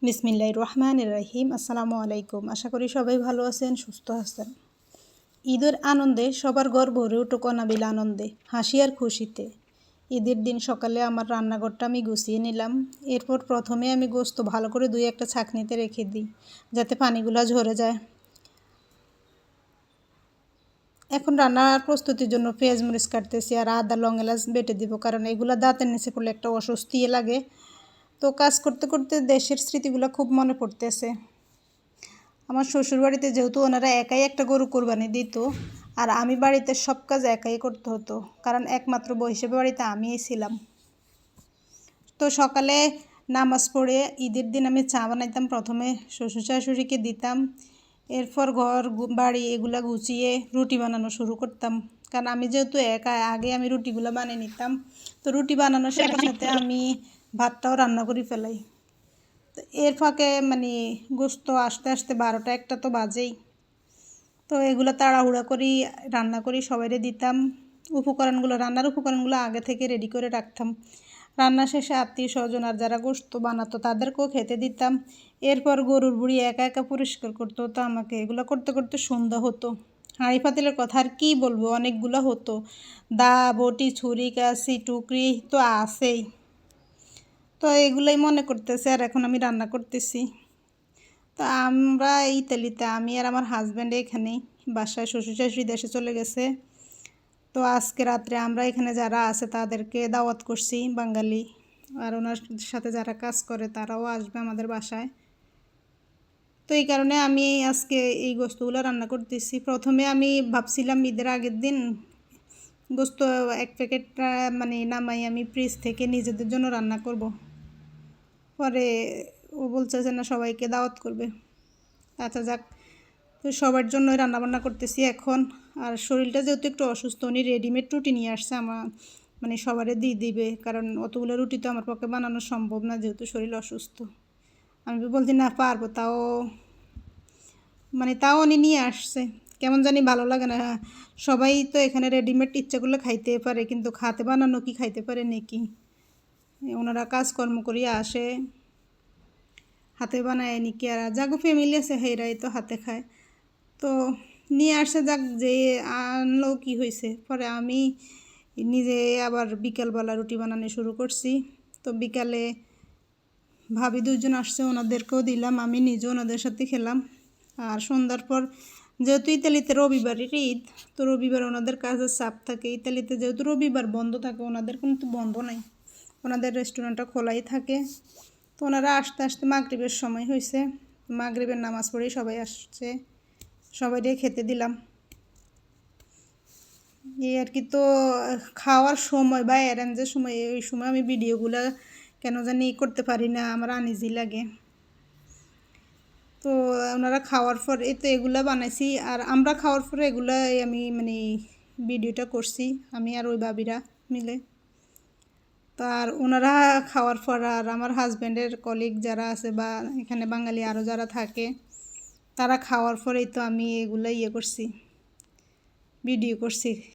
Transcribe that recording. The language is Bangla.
বিসমিল্লাহির রহমানির রহিম। আসসালামু আলাইকুম। আশা করি সবাই ভালো আছেন, সুস্থ আছেন। ঈদের আনন্দে সবার ঘর ভরে উঠুক অনাবিল আনন্দে, হাসি আর খুশিতে। ঈদের দিন সকালে আমার রান্নাঘরটা আমি গুছিয়ে নিলাম। এরপর প্রথমে আমি গোস্ত ভালো করে ধুয়ে একটা ছাঁকনিতে রেখে দিই, যাতে পানিগুলো ঝরে যায়। এখন রান্নার প্রস্তুতির জন্য পেঁয়াজ মরিচ কাটতেছি আর আদা লং এলাচ বেটে দিব, কারণ এগুলো দাঁতের নিচে পড়লে একটা অস্বস্তি লাগে। তো কাজ করতে করতে দেশের স্মৃতিগুলো খুব মনে পড়তেছে। আমার শ্বশুরবাড়িতে যেহেতু ওনারা একাই একটা গরু কোরবানি দিত, আর আমি বাড়িতে সব কাজ একাই করতে হতো, কারণ একমাত্র বউ হিসেবে বাড়িতে আমিই ছিলাম। তো সকালে নামাজ পড়ে ঈদের দিন আমি চা বানাইতাম, প্রথমে শ্বশুর শাশুড়িকে দিতাম। এরপর ঘর বাড়ি এগুলা গুছিয়ে রুটি বানানো শুরু করতাম, কারণ আমি যেহেতু একা, আগে আমি রুটিগুলো বানিয়ে নিতাম। তো রুটি বানানোর সাথে সাথে আমি ভাতটাও রান্না করে ফেলাই। তো এর ফাঁকে গোস্ত আস্তে আস্তে 12টা 1টা তো বাজেই। তো এগুলো তাড়াহুড়া করি রান্না করি, সবাইরে দিতাম। রান্নার উপকরণগুলো আগে থেকে রেডি করে রাখতাম। রান্না শেষে আত্মীয় স্বজন আর যারা গোস্ত বানাতো তাদেরকেও খেতে দিতাম। এরপর গরুর বুড়ি একা একা পরিষ্কার করতে হতো আমাকে। এগুলো করতে করতে সন্ধ্যা হতো। হাঁড়ি পাতিলের কথা আর কী বলবো, অনেকগুলো হতো। দা বটি ছুরি কাঁচি টুকরি তো আছেই। তো এগুলোই মনে করতেছে, আর এখন আমি রান্না করতেছি। তো আমরা ইতালিতে, আমি আর আমার হাজব্যান্ড এখানেই বাসায়, শ্বশুর শাশুড়ি দেশে চলে গেছে। তো আজকে রাত্রে আমরা এখানে যারা আছে তাদেরকে দাওয়াত করছি, বাঙালি। আর ওনার সাথে যারা কাজ করে তারাও আসবে আমাদের বাসায়। তো এই কারণে আমি আজকে এই গোস্তগুলো রান্না করতেছি। প্রথমে আমি ভাবছিলাম ঈদের আগের দিন গোস্ত 1 প্যাকেট নামাই আমি ফ্রিজ থেকে নিজেদের জন্য রান্না করব। পরে ও বলছে যে না, সবাইকে দাওয়াত করবে। আচ্ছা যাক, তো সবার জন্যই রান্নাবান্না করতেছি এখন। আর শরীরটা যেহেতু একটু অসুস্থ, উনি রেডিমেড রুটি নিয়ে আসছে আমার, সবারে দিয়ে দিবে, কারণ অতগুলো রুটি তো আমার পক্ষে বানানো সম্ভব না, যেহেতু শরীর অসুস্থ। আমি বলছি না পারবো, তাও উনি নিয়ে আসছে। কেমন জানি ভালো লাগে না। সবাই তো এখানে রেডিমেড ইচ্ছা করলে খাইতে পারে, কিন্তু হাতে বানানো কি খাইতে পারে নাকি? ওনারা কাজকর্ম করিয়া আসে, হাতে বানায় নাকি, আর যাগো ফ্যামিলি আছে হেরাই তো হাতে খায়। তো নিয়ে আসছে, যাক, যে আনলো কি হয়েছে। পরে আমি নিজে আবার বিকালবেলা রুটি বানানো শুরু করছি। তো বিকালে ভাবি 2জন আসছে, ওনাদেরকেও দিলাম, আমি নিজেও ওনাদের সাথে খেলাম। আর সন্ধ্যার পর, যেহেতু ইতালিতে রবিবারের ঈদ, তো রবিবার ওনাদের কাজের চাপ থাকে। ইতালিতে যেহেতু রবিবার বন্ধ থাকে, ওনাদের কিন্তু বন্ধ নাই, ওনাদের রেস্টুরেন্টটা খোলাই থাকে। তো ওনারা আসতে আসতে মাগরিবের সময় হয়েছে। মাগরিবের নামাজ পড়েই সবাই আসছে, সবাইকে খেতে দিলাম। এই আর কি। তো খাওয়ার সময় বা অ্যারেঞ্জের সময়, ওই সময় আমি ভিডিওগুলো কেন জানি করতে পারি না, আমার আনইজি লাগে। তো ওনারা খাওয়ার পর এই তো এগুলা বানাইছি, আর আমরা খাওয়ার পরে এগুলাই আমি ভিডিওটা করছি, আমি আর ওই ভাবিরা মিলে। তো আর ওনারা খাওয়ার পর, আর আমার হাজব্যান্ডের কলিগ যারা আছে বা এখানে বাঙালি আরও যারা থাকে, তারা খাওয়ার পরেই তো আমি এগুলো করছি, ভিডিও করছি।